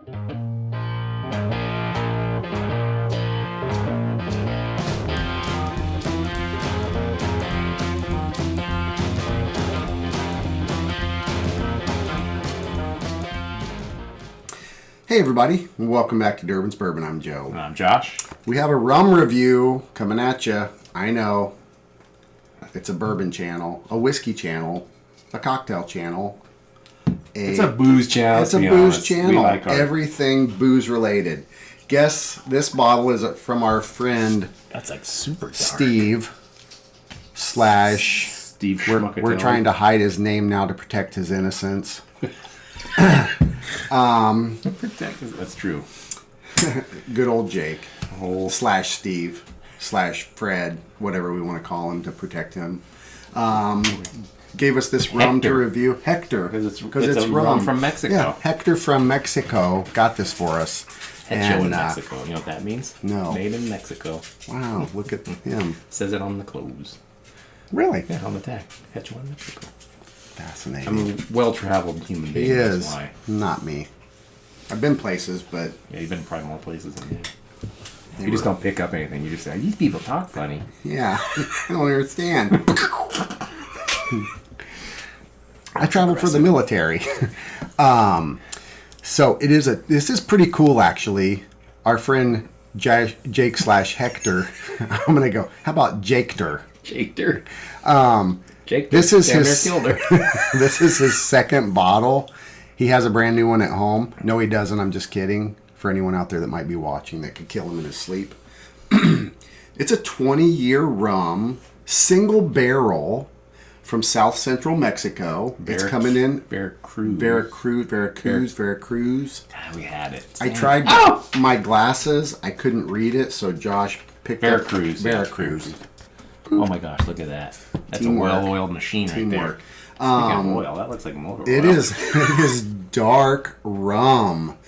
Hey everybody, welcome back to Durbin's Bourbon. I'm Joe. I'm Josh. We have a rum review coming at you. I know. It's a bourbon channel, a whiskey channel, a cocktail channel. It's a booze channel. It's a booze channel. Everything booze related. Guess this bottle is from our friend That's like super dark. Steve we're trying to hide his name now to protect his innocence. That's true. Good old Jake slash Steve slash Fred, whatever we want to call him to protect him, gave us this rum to review. Hector, because it's rum from Mexico. Yeah, Hector from Mexico got this for us. Hecho in Mexico. You know what that means? No. Made in Mexico. Wow, look at him. Says it on the clothes. Really? Yeah, on the tag. Hecho in Mexico. Fascinating. I'm a well-traveled human being. He is. That's why. Not me. I've been places, but... Yeah, you've been probably more places than me. You just don't pick up anything. You just say, these people talk funny. Yeah. I don't understand. I travel for the military. So this is pretty cool, actually. Our friend Jake slash Hector. I'm going to go, how about Jakester? Jakester. Jake, this is his second bottle. He has a brand new one at home. No, he doesn't. I'm just kidding. For anyone out there that might be watching that could kill him in his sleep. It's a 20-year rum, single barrel from South Central Mexico. It's coming in Veracruz. God, we had it. I tried my glasses. I couldn't read it, so Josh picked Veracruz. Oh my gosh, look at that. That's Teamwork. a well-oiled machine right there. Speaking of oil, that looks like motor oil. It is dark rum.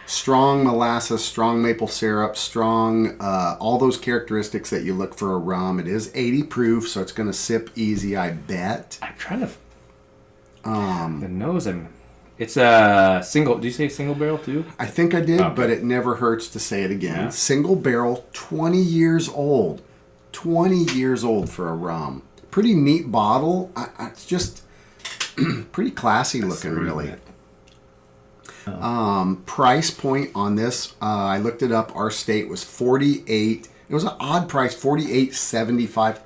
Strong molasses, strong maple syrup, strong, all those characteristics that you look for a rum. It is 80 proof, so it's going to sip easy, I bet. I'm trying to... the nose, it's a single... Do you say single barrel, too? I think I did, but it never hurts to say it again. Yeah. Single barrel, 20 years old. 20 years old for a rum. Pretty neat bottle. It's just pretty classy looking, really. Price point on this, I looked it up. Our state was 48. It was an odd price, 48.75.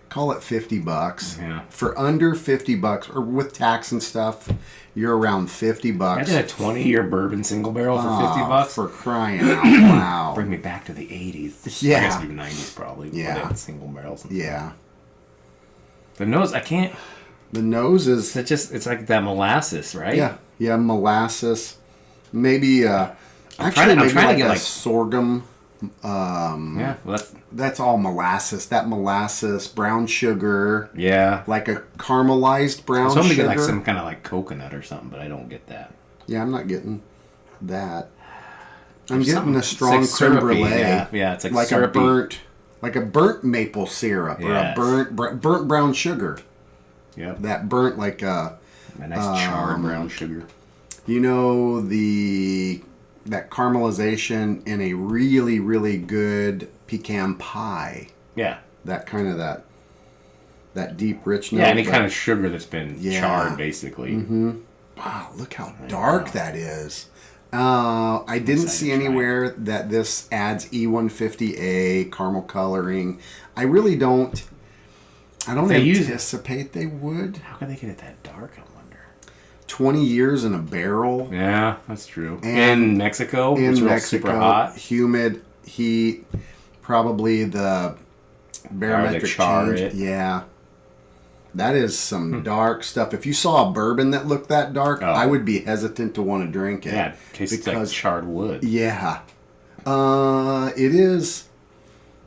Call it $50. Yeah. For under $50, or with tax and stuff, you're around $50. Imagine a 20-year bourbon single barrel for $50. For crying out loud. Bring me back to the 80s. Yeah. I guess even 90s probably. Yeah. Single barrels. Yeah. The nose, I can't. The nose is... It's like that molasses, right? Yeah. Yeah, molasses. Maybe, I'm trying to get like sorghum. Yeah, well that's all molasses. That molasses, brown sugar. Yeah. Like a caramelized brown sugar. Somebody get like some kind of like coconut or something, but I don't get that. Yeah, I'm not getting that. I'm getting a strong creme brulee. Yeah, it's like syrupy. a burnt maple syrup or a burnt brown sugar. Yeah. That burnt like a nice charred brown sugar. You know, that caramelization in a really, really good pecan pie. Yeah. That kind of that deep, rich note. Yeah, any kind of sugar that's been charred, basically. Mm-hmm. Wow, look how dark that is. I didn't see anywhere that this adds E150A caramel coloring. I really don't. I don't anticipate they would. How can they get it that dark? I wonder. 20 years in a barrel. Yeah, that's true. In Mexico, it's super hot, humid, heat. Probably the barometric change. Yeah, that is some dark stuff. If you saw a bourbon that looked that dark, I would be hesitant to want to drink it. Yeah, it tastes like charred wood. Yeah, it is.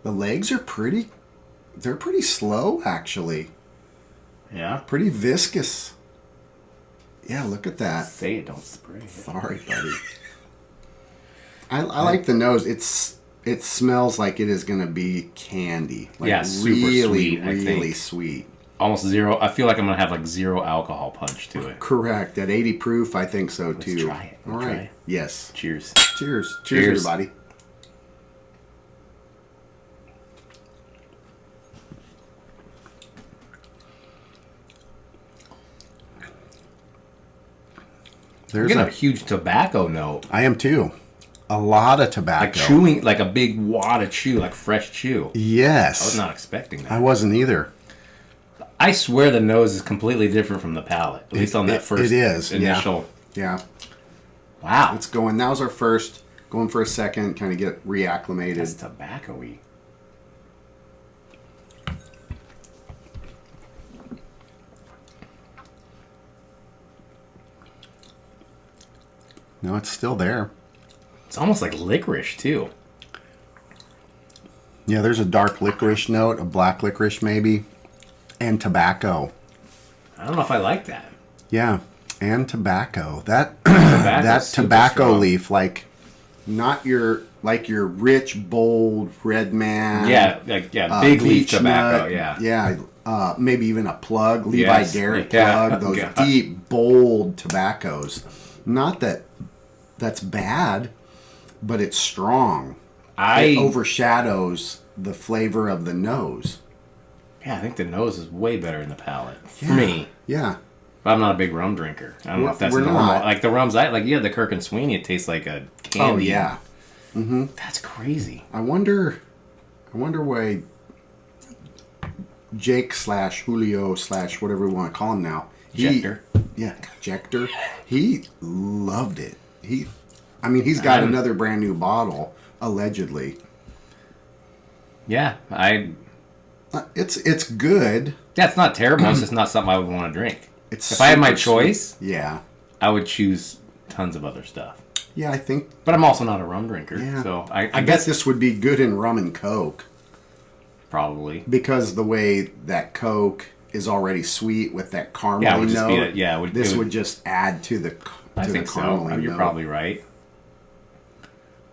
The legs are pretty. They're pretty slow, actually. Yeah. Pretty viscous. Yeah, look at that. Say it, don't spray it. Sorry, buddy. I like the nose. It smells like it is going to be candy. Like super really, sweet, really sweet. almost zero. I feel like I'm gonna have like zero alcohol punch to it. Correct. At 80 proof, I think so too. Let's try it. All right. Yes. Cheers. Cheers. Cheers, everybody. There's a huge tobacco note. I am too. A lot of tobacco. Like chewing, like a big wad of chew, like fresh chew. Yes. I was not expecting that. I wasn't either. I swear the nose is completely different from the palate. At least on that first initial. Yeah. Wow. It's going. That was our first. Going for a second, kind of get reacclimated. That's tobacco-y. No, it's still there. It's almost like licorice, too. Yeah, there's a dark licorice note, a black licorice maybe, and tobacco. I don't know if I like that. Yeah, and tobacco. That Tobacco's tobacco strong. leaf, like not your rich, bold red man. Yeah, big leaf peach tobacco. nut, Yeah. Maybe even a plug, Levi Yes, Garrett yeah. plug. Those Yeah. deep, bold tobaccos. Not that that's bad, but it's strong. It overshadows the flavor of the nose. Yeah, I think the nose is way better in the palate for me. Yeah. But I'm not a big rum drinker. I don't know if that's We're normal. not. Like the rums, you had the Kirk and Sweeney. It tastes like a candy. Oh yeah. Mm-hmm. That's crazy. I wonder why Jake / Julio / whatever we want to call him now. Jector. Jector. He loved it. He's got another brand new bottle, allegedly. Yeah, It's good. Yeah, it's not terrible. It's just not something I would want to drink. It's if I had my super choice, sweet. Yeah. I would choose tons of other stuff. Yeah, I think. But I'm also not a rum drinker, Yeah. so I guess this would be good in rum and Coke. Probably. Because the way that Coke is already sweet with that caramel Yeah, it would just note. be this would just add to the I think so. You're note. probably right. I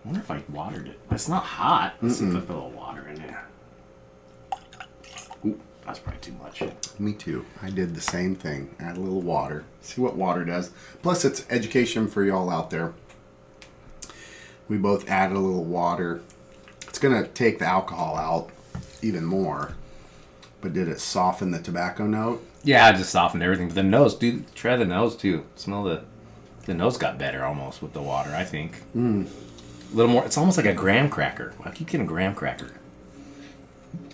wonder if I watered it. It's not hot. Let's see if I put a little water in there. Ooh, that's probably too much. Me too. I did the same thing. Add a little water. See what water does. Plus, it's education for y'all out there. We both added a little water. It's going to take the alcohol out even more. But did it soften the tobacco note? Yeah, I just softened everything. But the nose, dude, try the nose too. Smell the nose got better almost with the water, I think. A little more. It's almost like a graham cracker. I keep getting graham cracker.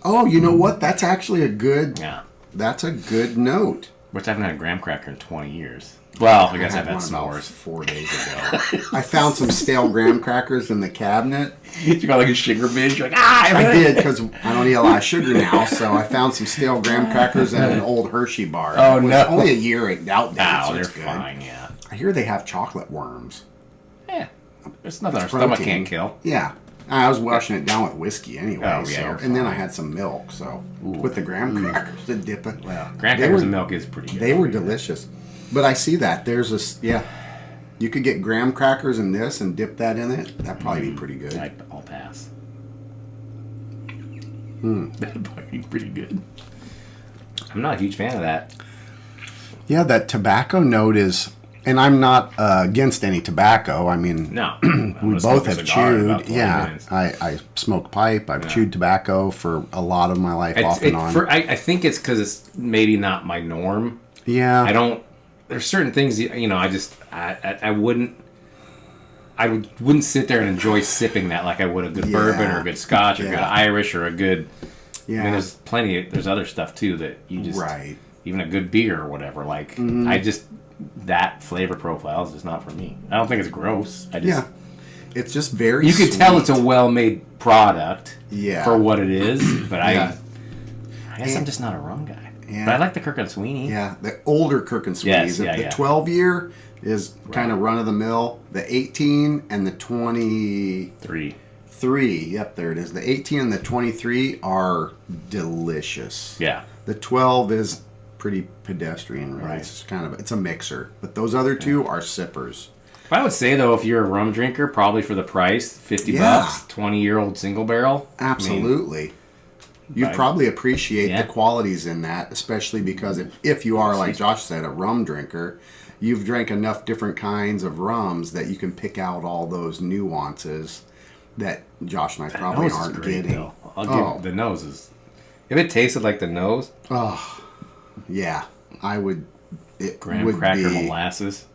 Oh, you know what? That's actually a good. Yeah. That's a good note. Which I haven't had a graham cracker in 20 years. Well, I guess I've had one about s'mores. 4 days ago. I found some stale graham crackers in the cabinet. You got like a sugar binge? You're like, ah! I did because I don't eat a lot of sugar now, so I found some stale graham crackers and an old Hershey bar. Oh, it was no. only a year out there, Oh, so they're it's good. fine, yeah. I hear they have chocolate worms. Yeah. There's nothing our stomach can't kill. Yeah. I was washing it down with whiskey anyway. Oh, yeah, you're and then I fine. had some milk, so with the graham crackers to dip it. Well, graham crackers and milk is pretty good. They were delicious. But I see that. There's this, you could get graham crackers in this and dip that in it. That'd probably be pretty good. I'll pass. That'd probably be pretty good. I'm not a huge fan of that. Yeah, that tobacco note is, and I'm not against any tobacco. I mean, No. we both have chewed. Yeah, Minutes. I smoke pipe. I've chewed tobacco for a lot of my life, off and on. I think it's because it's maybe not my norm. Yeah, I don't. There's certain things I wouldn't sit there and enjoy sipping that like I would a good bourbon or a good Scotch or a good Irish or a good. Yeah, I mean, there's other stuff too that you just even a good beer or whatever. Like that flavor profile is just not for me. I don't think it's gross. it's just very. You can tell it's a well-made product. Yeah. For what it is, but Yeah. I guess I'm just not a rum guy. Yeah. But I like the Kirk and Sweeney. Yeah, the older Kirk and Sweeney's. The 12-year is kind of run-of-the-mill. The 18 and the 23. Yep, there it is. The 18 and the 23 are delicious. Yeah. The 12 is pretty pedestrian, really. Right. It's a mixer. But those other two are sippers. I would say, though, if you're a rum drinker, probably for the price, $50, 20-year-old single barrel. Absolutely. You'd probably appreciate Yeah. the qualities in that, especially because if you are, like Josh said, a rum drinker, you've drank enough different kinds of rums that you can pick out all those nuances that Josh and I probably nose is aren't great, getting. though. I'll give the nose is. If it tasted like the nose, Yeah, I would. It graham would cracker be mouse.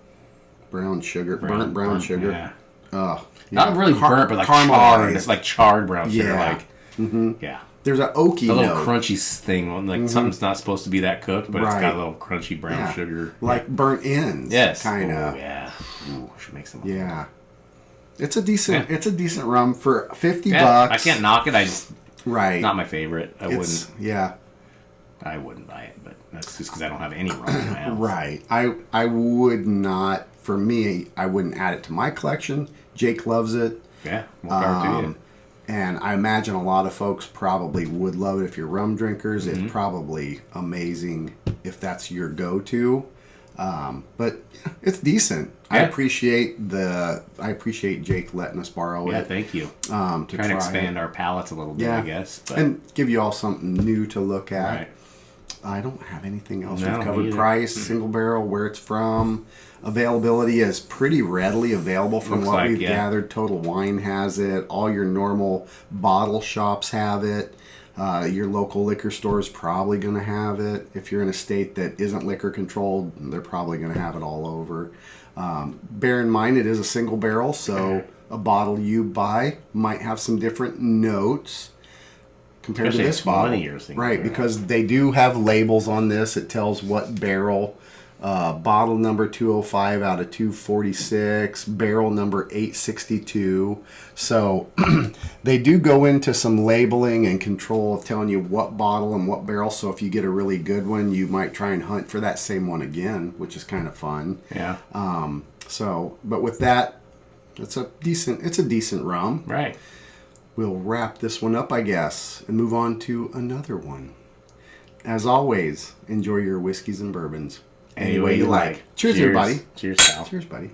brown sugar, burnt brown sugar. Yeah. Oh, Not really burnt, but like caramelized. charred. It's like charred brown sugar. Yeah. Like, yeah. There's an oaky The little note. crunchy thing, like something's not supposed to be that cooked, but it's Right. got a little crunchy brown sugar. like burnt ends. Yes. kind Ooh, of. yeah. Ooh, should make some. Yeah, it's a decent. Yeah. It's a decent rum for $50. Yeah, I can't knock it. I just Right. not my favorite. I It's, wouldn't. yeah. I wouldn't buy it, but that's just because I don't have any rum in my house. Right. I would not. For me, I wouldn't add it to my collection. Jake loves it. Yeah. More power to you. And I imagine a lot of folks probably would love it if you're rum drinkers. It's probably amazing if that's your go-to. But yeah, it's decent. I Yeah. appreciate Jake letting us borrow Yeah. it. Thank you. To Trying try to expand it. our palates a little bit, Yeah. I guess. But, And give you all something new to look at. right. I don't have anything else. No, We've covered me either. price, single barrel, where it's from. Availability is pretty readily available from Looks what like, we've yeah. gathered. Total Wine has it. All your normal bottle shops have it. Your local liquor store is probably going to have it. If you're in a state that isn't liquor controlled, they're probably going to have it all over. Bear in mind, it is a single barrel, so a bottle you buy might have some different notes compared Especially to a this bottle. 20 or single Right, barrel. because they do have labels on this. It tells what barrel. Bottle number 205 out of 246, barrel number 862. So they do go into some labeling and control of telling you what bottle and what barrel. So if you get a really good one, you might try and hunt for that same one again, which is kind of fun. Yeah. But with that, it's a decent rum. Right. We'll wrap this one up, I guess, and move on to another one. As always, enjoy your whiskeys and bourbons any way you like. Cheers, everybody. Cheers, pal. Cheers, buddy.